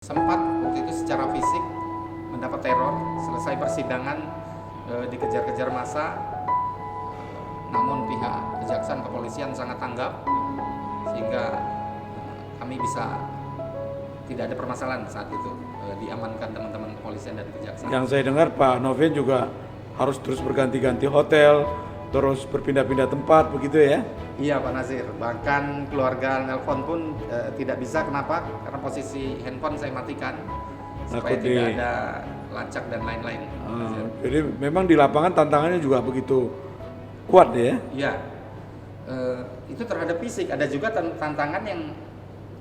Sempat waktu itu secara fisik mendapat teror, selesai persidangan dikejar-kejar massa, namun pihak kejaksaan kepolisian sangat tanggap sehingga kami bisa tidak ada permasalahan saat itu, diamankan teman-teman kepolisian dan kejaksaan. Yang saya dengar Pak Novian juga harus terus berganti-ganti hotel, terus berpindah-pindah tempat begitu ya? Iya Pak Nasir, bahkan keluarga nelpon pun tidak bisa. Kenapa? Karena posisi handphone saya matikan supaya tidak ada lacak dan lain-lain. Jadi memang di lapangan tantangannya juga begitu kuat ya? Iya, itu terhadap fisik. Ada juga tantangan yang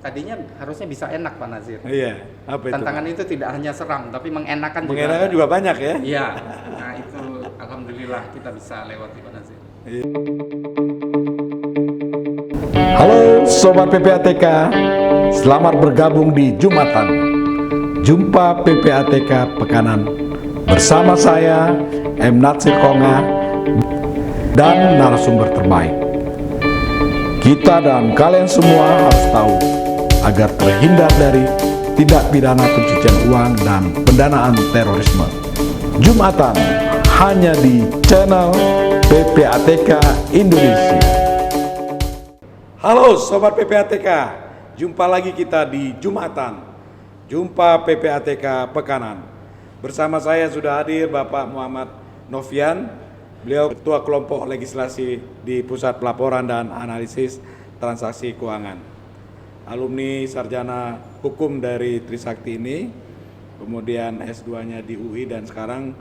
tadinya harusnya bisa enak Pak Nasir. Iya, apa itu? Tantangan itu tidak hanya seram, tapi mengenakan juga. Mengenakan juga banyak ya? Iya, nah itu alhamdulillah kita bisa lewati Pak Nasir. Iya. Halo Sobat PPATK, selamat bergabung di Jumatan. Jumpa PPATK Pekanan bersama saya M. Natsir Konga dan narasumber terbaik. Kita dan kalian semua harus tahu agar terhindar dari tindak pidana pencucian uang dan pendanaan terorisme. Jumatan hanya di channel PPATK Indonesia. Halo Sobat PPATK, jumpa lagi kita di Jumatan, Jumpa PPATK Pekanan. Bersama saya sudah hadir Bapak Muhammad Novian, beliau Ketua Kelompok Legislasi di Pusat Pelaporan dan Analisis Transaksi Keuangan. Alumni Sarjana Hukum dari Trisakti ini, kemudian S2-nya di UI dan sekarang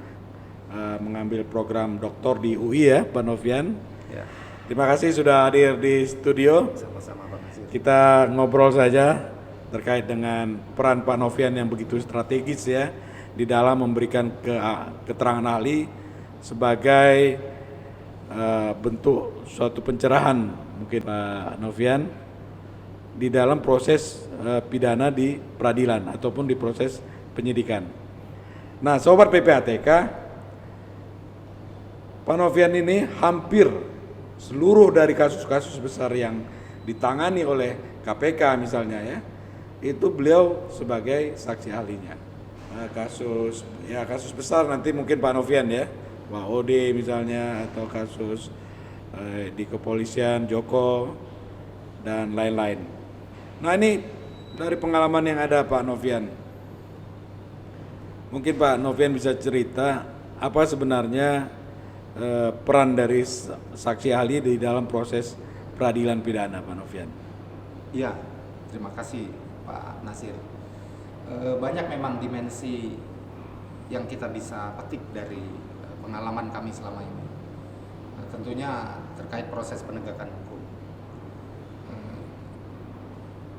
mengambil program doktor di UI ya Pak Novian. Ya. Terima kasih sudah hadir di studio. Sama-sama Pak Nasir. Kita ngobrol saja terkait dengan peran Pak Novian yang begitu strategis ya di dalam memberikan keterangan ahli sebagai bentuk suatu pencerahan mungkin Pak Novian di dalam proses pidana di peradilan ataupun di proses penyidikan. Nah, Sobat PPATK, Pak Novian ini hampir seluruh dari kasus-kasus besar yang ditangani oleh KPK misalnya ya, itu beliau sebagai saksi ahlinya. Kasus besar nanti mungkin Pak Novian ya, Pak Ode misalnya, atau kasus di kepolisian Joko dan lain-lain. Nah ini dari pengalaman yang ada Pak Novian, mungkin Pak Novian bisa cerita apa sebenarnya peran dari saksi ahli di dalam proses peradilan pidana Pak Novian. Iya, terima kasih Pak Nasir. Banyak memang dimensi yang kita bisa petik dari pengalaman kami selama ini. Tentunya terkait proses penegakan hukum.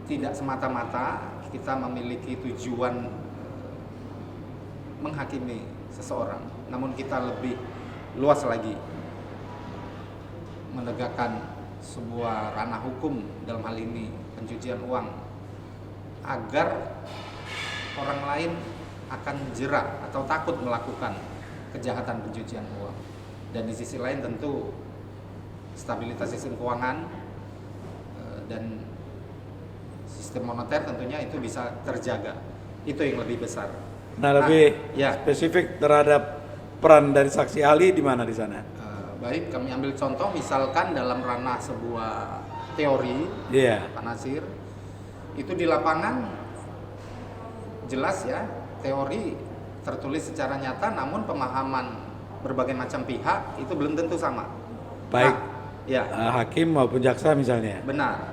Tidak semata-mata kita memiliki tujuan menghakimi seseorang, namun kita lebih luas lagi menegakkan sebuah ranah hukum, dalam hal ini pencucian uang, agar orang lain akan jerak atau takut melakukan kejahatan pencucian uang. Dan di sisi lain tentu stabilitas sistem keuangan dan sistem moneter tentunya itu bisa terjaga. Itu yang lebih besar. Nah, lebih spesifik terhadap peran dari saksi ahli di mana di sana? Baik, kami ambil contoh misalkan dalam ranah sebuah teori, Pak Nasir, itu di lapangan jelas ya, teori tertulis secara nyata, namun pemahaman berbagai macam pihak itu belum tentu sama. Baik, hakim maupun jaksa misalnya. Benar,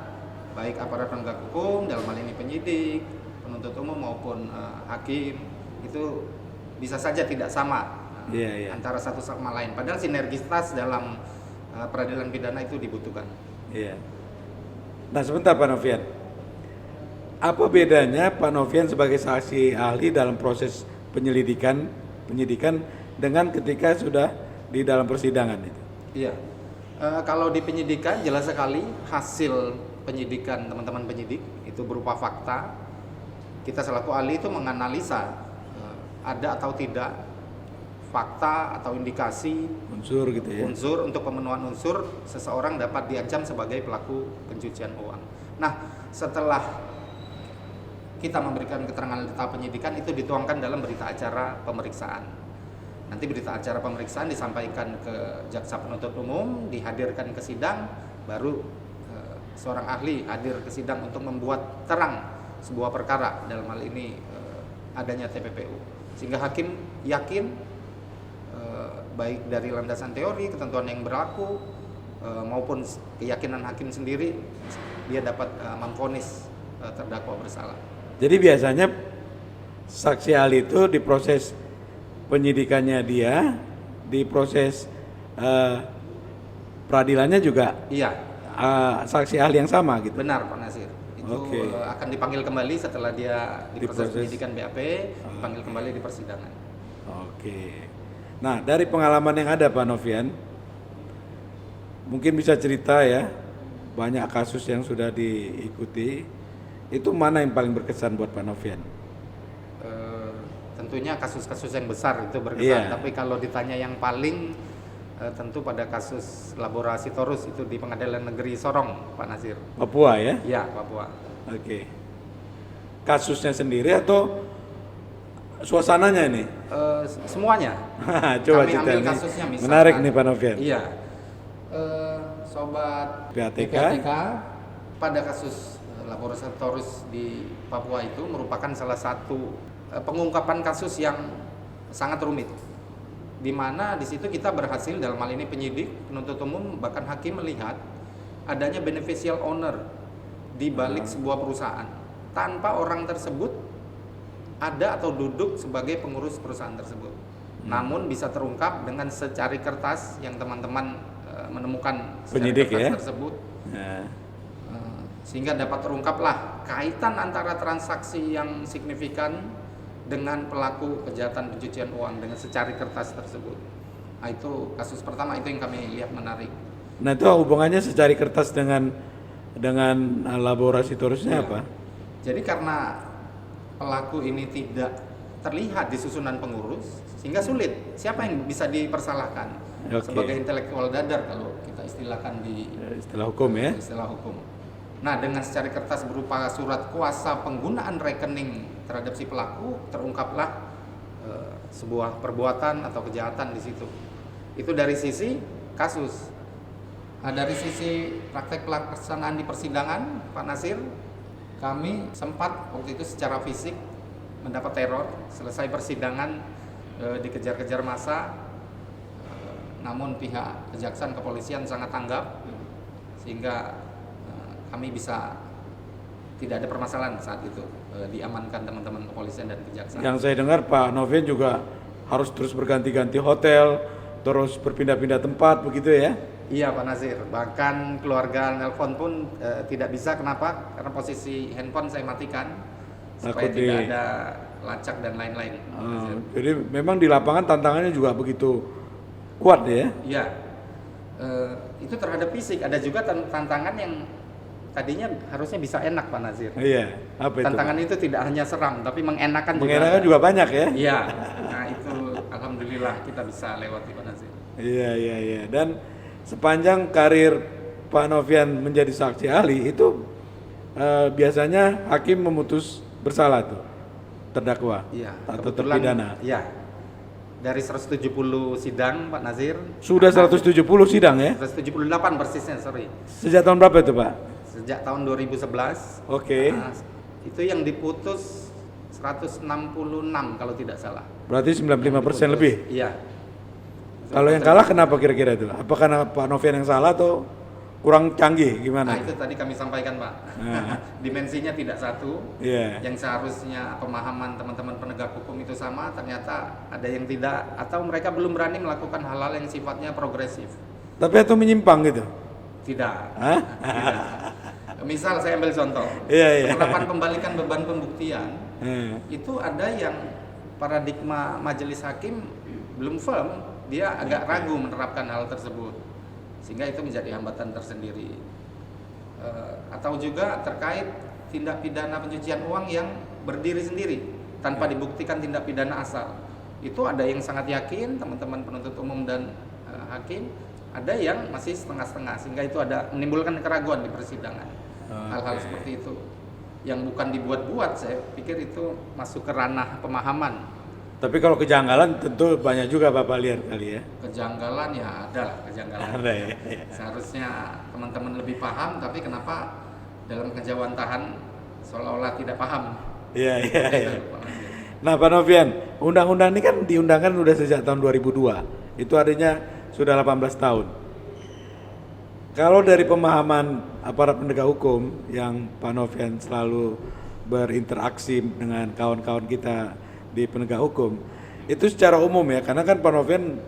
baik aparat penegak hukum, dalam hal ini penyidik, penuntut umum maupun hakim, itu bisa saja tidak sama. Antara satu sama lain, padahal sinergitas dalam peradilan pidana itu dibutuhkan. Nah sebentar Pak Novian, apa bedanya Pak Novian sebagai saksi ahli dalam proses penyidikan dengan ketika sudah di dalam persidangan itu? Iya, kalau di penyidikan jelas sekali hasil penyidikan teman-teman penyidik itu berupa fakta. Kita selaku ahli itu menganalisa ada atau tidak fakta atau indikasi unsur gitu ya. Unsur untuk pemenuhan unsur seseorang dapat diancam sebagai pelaku pencucian uang. Nah, setelah kita memberikan keterangan di tahap penyidikan itu dituangkan dalam berita acara pemeriksaan. Nanti berita acara pemeriksaan disampaikan ke jaksa penuntut umum, dihadirkan ke sidang, baru seorang ahli hadir ke sidang untuk membuat terang sebuah perkara, dalam hal ini adanya TPPU. Sehingga hakim yakin baik dari landasan teori, ketentuan yang berlaku, maupun keyakinan hakim sendiri, dia dapat memvonis terdakwa bersalah. Jadi biasanya saksi ahli itu diproses penyidikannya dia, diproses peradilannya juga Iya, saksi ahli yang sama gitu. benar Pak Nasir. Itu akan dipanggil kembali setelah dia diproses penyidikan BAP, dipanggil kembali di persidangan. Oke. Nah, dari pengalaman yang ada Pak Novian, mungkin bisa cerita ya, banyak kasus yang sudah diikuti, itu mana yang paling berkesan buat Pak Novian? Tentunya kasus-kasus yang besar itu berkesan, Iya. tapi kalau ditanya yang paling tentu pada kasus laborasi torus itu di Pengadilan Negeri Sorong, Pak Nasir. Papua ya? Iya, Papua. Oke. Kasusnya sendiri atau suasananya ini? Semuanya. Coba Kami cerita ambil nih. kasusnya misalkan. Menarik nih Pak Novian. Iya. Sobat PPATK. Pada kasus laborasi torus di Papua itu merupakan salah satu pengungkapan kasus yang sangat rumit, di mana di situ kita berhasil, dalam hal ini penyidik, penuntut umum, bahkan hakim melihat adanya beneficial owner di balik sebuah perusahaan tanpa orang tersebut ada atau duduk sebagai pengurus perusahaan tersebut. Namun bisa terungkap dengan secari kertas yang teman-teman menemukan secari Penyidik kertas ya? tersebut. Nah, Sehingga dapat terungkaplah kaitan antara transaksi yang signifikan dengan pelaku kejahatan pencucian uang dengan secari kertas tersebut. Nah, itu kasus pertama itu yang kami lihat menarik. nah itu hubungannya secari kertas dengan laborasi torusnya Iya. apa? Jadi karena pelaku ini tidak terlihat di susunan pengurus, sehingga sulit. Siapa yang bisa dipersalahkan? Oke. Sebagai intelektual dadar kalau kita istilahkan di Istilah hukum ya? istilah hukum. Nah, dengan secari kertas berupa surat kuasa penggunaan rekening terhadap si pelaku, terungkaplah sebuah perbuatan atau kejahatan di situ. Itu dari sisi kasus. Nah, dari sisi praktek pelaksanaan di persidangan, Pak Nasir, kami sempat waktu itu secara fisik mendapat teror. Selesai persidangan dikejar-kejar massa, namun pihak kejaksaan kepolisian sangat tanggap sehingga kami bisa tidak ada permasalahan saat itu, diamankan teman-teman kepolisian dan kejaksaan. Yang saya dengar Pak Novian juga harus terus berganti-ganti hotel, terus berpindah-pindah tempat begitu ya? Iya Pak Nasir, bahkan keluarga nelpon pun tidak bisa. Kenapa? Karena posisi handphone saya matikan supaya tidak ada lacak dan lain-lain. Jadi memang di lapangan tantangannya juga begitu kuat ya? Iya, itu terhadap fisik. Ada juga tantangan yang tadinya harusnya bisa enak Pak Nasir. Iya, apa itu? Tantangan itu tidak hanya seram, tapi mengenakan juga banyak ya? Iya, nah itu alhamdulillah kita bisa lewati Pak Nasir. Iya. Dan sepanjang karir Pak Novian menjadi saksi ahli itu biasanya hakim memutus bersalah tuh terdakwa atau terpidana. Iya. Dari 170 sidang Pak Nasir. Sudah 170 sidang ya? 178 persisnya, sorry. Sejak tahun berapa itu Pak? Sejak tahun 2011. Oke. Nah, itu yang diputus 166 kalau tidak salah. Berarti 95% lebih. Iya. Kalau yang kalah kenapa kira-kira itu? Apa karena Pak Novian yang salah atau kurang canggih Nah gimana? itu tadi kami sampaikan Pak. Dimensinya tidak satu. Iya. Yang seharusnya pemahaman teman-teman penegak hukum itu sama, ternyata ada yang tidak, atau mereka belum berani melakukan hal-hal yang sifatnya progresif. Tapi atau menyimpang gitu? Tidak. Hah? Tidak. Misal saya ambil contoh. Iya. Penerapan pembalikan beban pembuktian Hmm. itu ada yang paradigma majelis hakim belum firm, dia agak ragu menerapkan hal tersebut, sehingga itu menjadi hambatan tersendiri. Atau juga terkait tindak pidana pencucian uang yang berdiri sendiri tanpa dibuktikan tindak pidana asal, itu ada yang sangat yakin teman-teman penuntut umum dan hakim, ada yang masih setengah-setengah, sehingga itu ada menimbulkan keraguan di persidangan. Hal-hal seperti itu yang bukan dibuat-buat, saya pikir itu masuk ke ranah pemahaman. Tapi kalau kejanggalan tentu banyak juga Bapak lihat kali ya. Kejanggalan ya ada lah kejanggalan. Ada ya. Seharusnya teman-teman lebih paham, tapi kenapa dalam kejawantahan seolah-olah tidak paham? Iya. Seperti itu, Pak Nasir. Nah Pak Novian, undang-undang ini kan diundangkan udah sejak tahun 2002. Itu artinya sudah 18 tahun. Kalau dari pemahaman aparat penegak hukum yang Pak Novian selalu berinteraksi dengan kawan-kawan kita di penegak hukum, itu secara umum ya, karena kan Pak Novian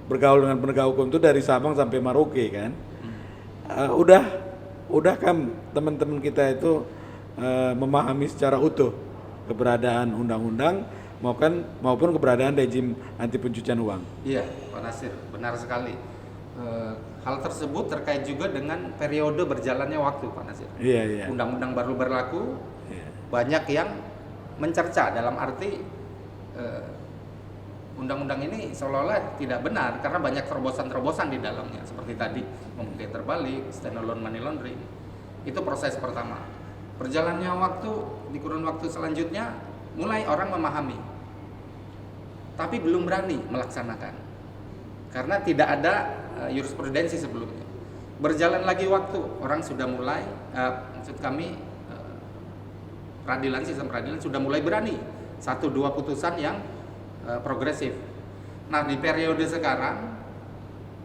bergaul dengan penegak hukum itu dari Sabang sampai Merauke kan. Udah kan teman-teman kita itu memahami secara utuh keberadaan undang-undang maupun keberadaan rejim anti pencucian uang. Iya, Pak Nasir, benar sekali. Hal tersebut terkait juga dengan periode berjalannya waktu, Pak Nasir. Iya. Undang-undang baru berlaku, Iya. banyak yang mencerca dalam arti undang-undang ini seolah-olah tidak benar karena banyak terobosan-terobosan di dalamnya, seperti tadi pembuktian terbalik, standalone money laundering. Itu proses pertama. Berjalannya waktu, di kurun waktu selanjutnya mulai orang memahami, tapi belum berani melaksanakan karena tidak ada jurisprudensi sebelumnya. Berjalan lagi waktu, orang sudah mulai, maksud kami peradilan, sistem peradilan sudah mulai berani 1-2 putusan yang progresif. Nah, di periode sekarang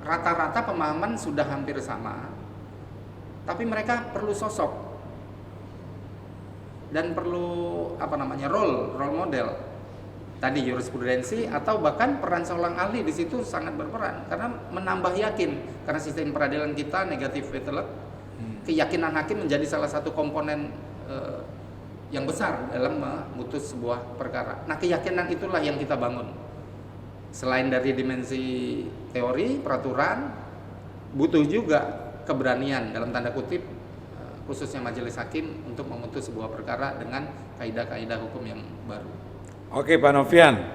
rata-rata pemahaman sudah hampir sama, tapi mereka perlu sosok dan perlu role model. Tadi jurisprudensi atau bahkan peran seorang ahli di situ sangat berperan karena menambah yakin, karena sistem peradilan kita negatif fatal, keyakinan hakim menjadi salah satu komponen yang besar dalam memutus sebuah perkara. Nah, keyakinan itulah yang kita bangun. Selain dari dimensi teori, peraturan, butuh juga keberanian dalam tanda kutip, khususnya majelis hakim untuk memutus sebuah perkara dengan kaidah-kaidah hukum yang baru. Oke Pak Novian,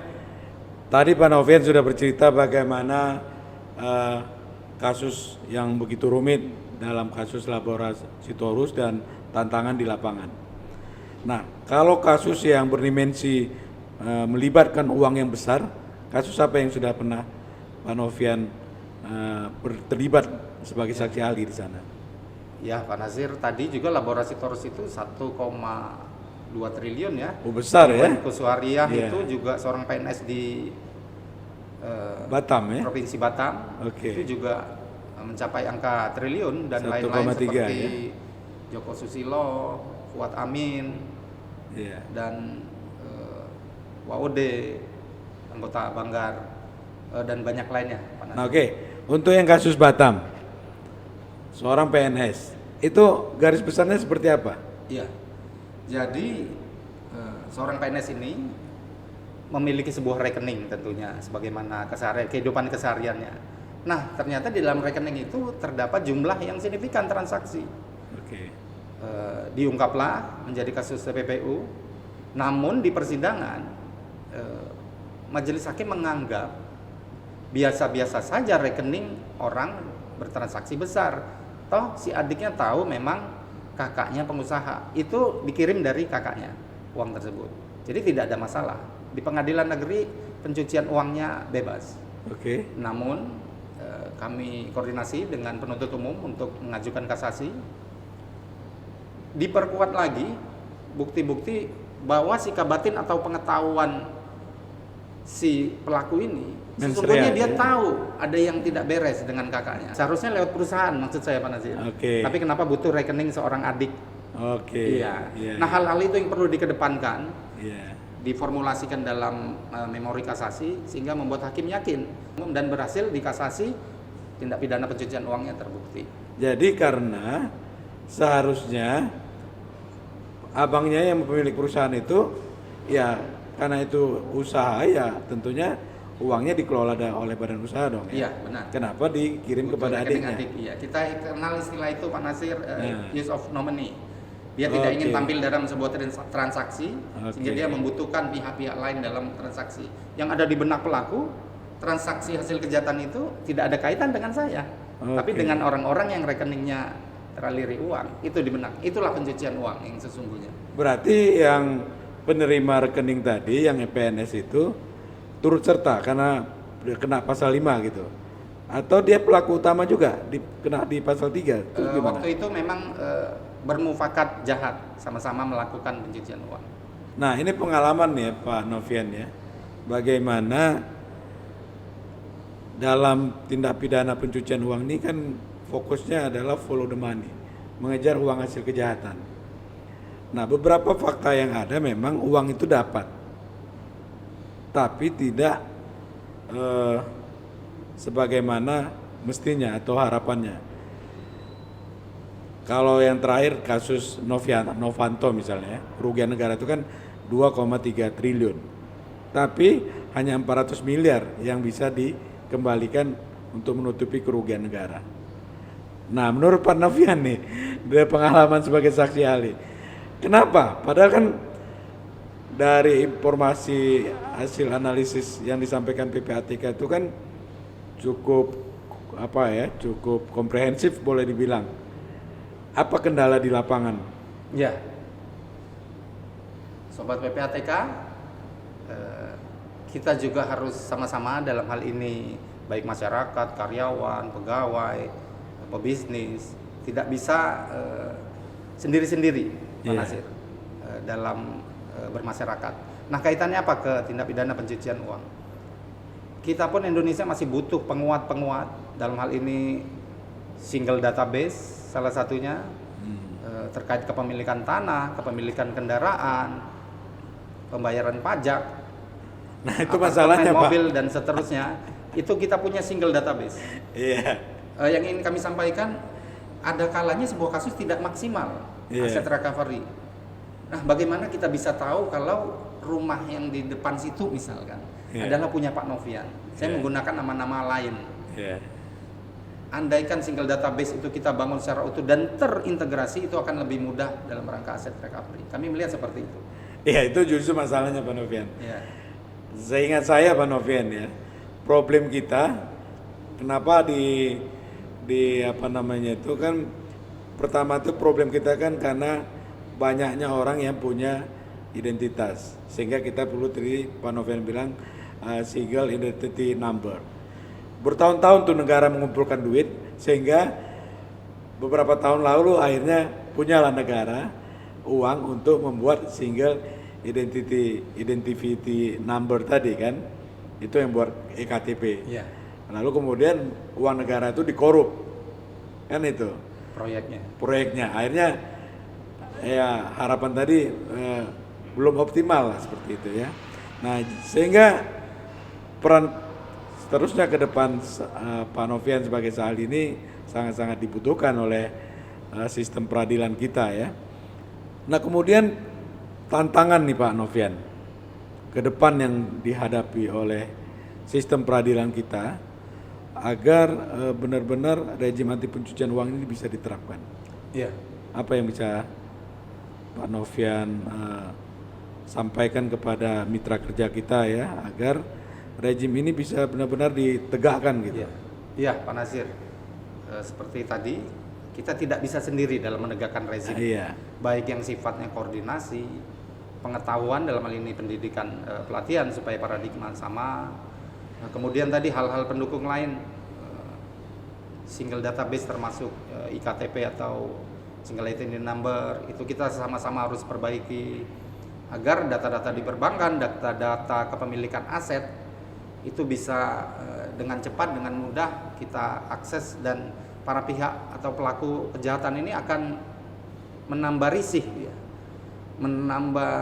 tadi Pak Novian sudah bercerita bagaimana kasus yang begitu rumit dalam kasus Laborasitorus dan tantangan di lapangan. Nah, kalau kasus yang berdimensi melibatkan uang yang besar, kasus apa yang sudah pernah Pak Novian terlibat sebagai saksi ahli di sana? Ya, Pak Nasir, tadi juga Laborasitorus itu 1,2 triliun ya. Oh, besar ya. Kusuhariah Iya. itu juga seorang PNS di Batam ya. Provinsi Batam. Oke. Itu juga mencapai angka triliun dan 1,3 lain-lain seperti ya. Joko Susilo, Fuad Amin, Iya. dan Waude, anggota Banggar, dan banyak lainnya, Pak Nasir. Nah, oke, untuk yang kasus Batam, seorang PNS, itu garis besarnya seperti apa? Iya. Jadi seorang PNS ini memiliki sebuah rekening tentunya sebagaimana kehidupan kesehariannya. Nah, ternyata di dalam rekening itu terdapat jumlah yang signifikan transaksi. Oke. Diungkaplah menjadi kasus TPPU. Namun di persidangan majelis hakim menganggap biasa-biasa saja rekening orang bertransaksi besar. Toh si adiknya tahu memang kakaknya pengusaha, itu dikirim dari kakaknya uang tersebut. Jadi tidak ada masalah. Di pengadilan negeri pencucian uangnya bebas. Oke. Namun kami koordinasi dengan penuntut umum untuk mengajukan kasasi. Diperkuat lagi bukti-bukti bahwa sikap batin atau pengetahuan si pelaku ini sesungguhnya dia tahu ada yang tidak beres dengan kakaknya. Seharusnya lewat perusahaan, maksud saya Pak Nasir. Oke. Tapi kenapa butuh rekening seorang adik? Oke. Iya. Iya, Nah, hal-hal itu yang perlu dikedepankan, iya. diformulasikan dalam memori kasasi sehingga membuat hakim yakin dan berhasil dikasasi, tindak pidana pencucian uangnya terbukti. Jadi karena seharusnya abangnya yang pemilik perusahaan itu ya karena itu usaha ya tentunya uangnya dikelola oleh badan usaha dong ya. Iya, benar. Kenapa dikirim Butuh kepada rekening adiknya? adik, iya. Kita kenal istilah itu Pak Nasir, use of nominee. Dia Oh, tidak ingin oke. tampil dalam sebuah transaksi, sehingga Oke. dia membutuhkan pihak-pihak lain dalam transaksi. Yang ada di benak pelaku, transaksi hasil kejahatan itu tidak ada kaitan dengan saya, tapi Oke. dengan orang-orang yang rekeningnya teraliri uang, itu di benak. Itulah pencucian uang yang sesungguhnya. Berarti yang penerima rekening tadi, yang PNS itu turut serta karena dia kena pasal 5 gitu. Atau dia pelaku utama juga kena di pasal 3. Itu gimana? Waktu itu memang bermufakat jahat, sama-sama melakukan pencucian uang. Nah, ini pengalaman ya Pak Novian ya. Bagaimana dalam tindak pidana pencucian uang ini kan fokusnya adalah follow the money, mengejar uang hasil kejahatan. Nah, beberapa fakta yang ada memang uang itu dapat, tapi tidak sebagaimana mestinya atau harapannya. Kalau yang terakhir kasus Novanto misalnya, kerugian negara itu kan 2,3 triliun. Tapi hanya 400 miliar yang bisa dikembalikan untuk menutupi kerugian negara. Nah, menurut Pak Novian nih, dari pengalaman sebagai saksi ahli, kenapa? Padahal kan dari informasi hasil analisis yang disampaikan PPATK itu kan cukup cukup komprehensif boleh dibilang. Apa kendala di lapangan? Ya, Sobat PPATK, kita juga harus sama-sama dalam hal ini, baik masyarakat, karyawan, pegawai, pebisnis, tidak bisa sendiri-sendiri, Pak Nasir, dalam bermasyarakat. Nah, kaitannya apa ke tindak pidana pencucian uang? Kita pun Indonesia masih butuh penguat-penguat, dalam hal ini single database salah satunya, terkait kepemilikan tanah, kepemilikan kendaraan, pembayaran pajak, Nah, itu masalahnya Pak. mobil dan seterusnya. Itu kita punya single database. Iya. Yang ingin kami sampaikan, ada kalanya sebuah kasus tidak maksimal aset recovery. Nah, bagaimana kita bisa tahu kalau rumah yang di depan situ misalkan adalah punya Pak Novian? Saya menggunakan nama-nama lain. Andaikan single database itu kita bangun secara utuh dan terintegrasi, itu akan lebih mudah dalam rangka aset recovery. Kami melihat seperti itu. Iya, itu justru masalahnya Pak Novian. Ya. Seingat saya Pak Novian ya, problem kita kenapa di itu kan, pertama itu problem kita kan karena banyaknya orang yang punya identitas, sehingga kita perlu tadi Pak Novian bilang single identity number. Bertahun-tahun tuh negara mengumpulkan duit, sehingga beberapa tahun lalu akhirnya punyalah negara uang untuk membuat single identity number tadi kan, itu yang buat EKTP. Ya. Lalu kemudian uang negara itu dikorup, kan itu proyeknya. Akhirnya ya harapan tadi belum optimal lah seperti itu ya. Nah, sehingga peran seterusnya ke depan Pak Novian sebagai ahli ini sangat-sangat dibutuhkan oleh sistem peradilan kita ya. Nah, kemudian tantangan nih Pak Novian ke depan yang dihadapi oleh sistem peradilan kita agar benar-benar rejim anti pencucian uang ini bisa diterapkan. Iya. Apa yang bisa Pak Novian sampaikan kepada mitra kerja kita ya, agar rejim ini bisa benar-benar ditegakkan gitu. Iya, Pak Nasir. Seperti tadi, kita tidak bisa sendiri dalam menegakkan rezim. Baik yang sifatnya koordinasi, pengetahuan dalam hal ini pendidikan, pelatihan supaya paradigma sama. Nah, kemudian tadi hal-hal pendukung lain, single database termasuk IKTP atau single identity number, itu kita sama-sama harus perbaiki agar data-data di perbankan, data-data kepemilikan aset itu bisa dengan cepat, dengan mudah kita akses, dan para pihak atau pelaku kejahatan ini akan menambah risih, ya, menambah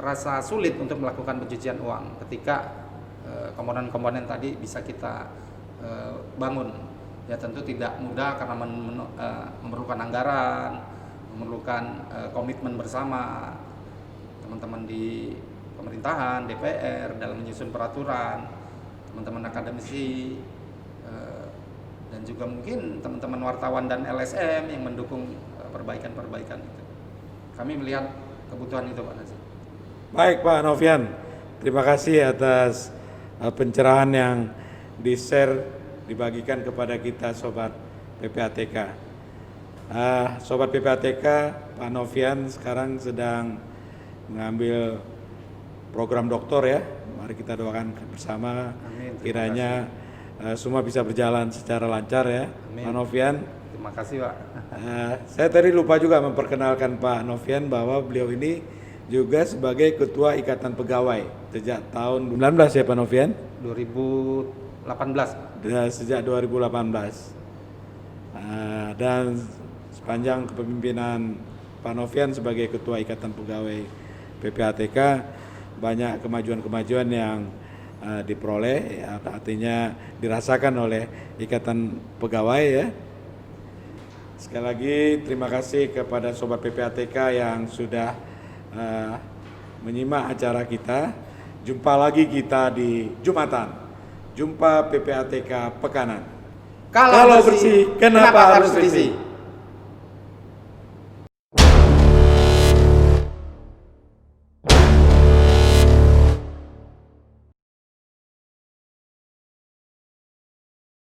rasa sulit untuk melakukan pencucian uang ketika komponen-komponen tadi bisa kita bangun. Ya, tentu tidak mudah karena memerlukan anggaran, memerlukan komitmen bersama teman-teman di pemerintahan, DPR dalam menyusun peraturan, teman-teman akademisi, dan juga mungkin teman-teman wartawan dan LSM yang mendukung perbaikan-perbaikan itu. Kami melihat kebutuhan itu, Pak Nasir. Baik Pak Novian, terima kasih atas pencerahan yang di-share, dibagikan kepada kita Sobat PPATK. Sobat PPATK, Pak Novian sekarang sedang mengambil program doktor ya. Mari kita doakan bersama. Amin. Kiranya semua bisa berjalan secara lancar ya. Amin. Pak Novian. Terima kasih, Pak. Saya tadi lupa juga memperkenalkan Pak Novian bahwa beliau ini juga sebagai Ketua Ikatan Pegawai sejak tahun 2019 ya Pak Novian? 2018. Sejak 2018. Dan sepanjang kepemimpinan Pak Novian sebagai Ketua Ikatan Pegawai PPATK banyak kemajuan-kemajuan yang diperoleh, ya, artinya dirasakan oleh Ikatan Pegawai ya. Sekali lagi terima kasih kepada Sobat PPATK yang sudah menyimak acara kita. Jumpa lagi kita di Jumatan. Jumpa PPATK Pekanan. Kalau bersih, kenapa harus bersih?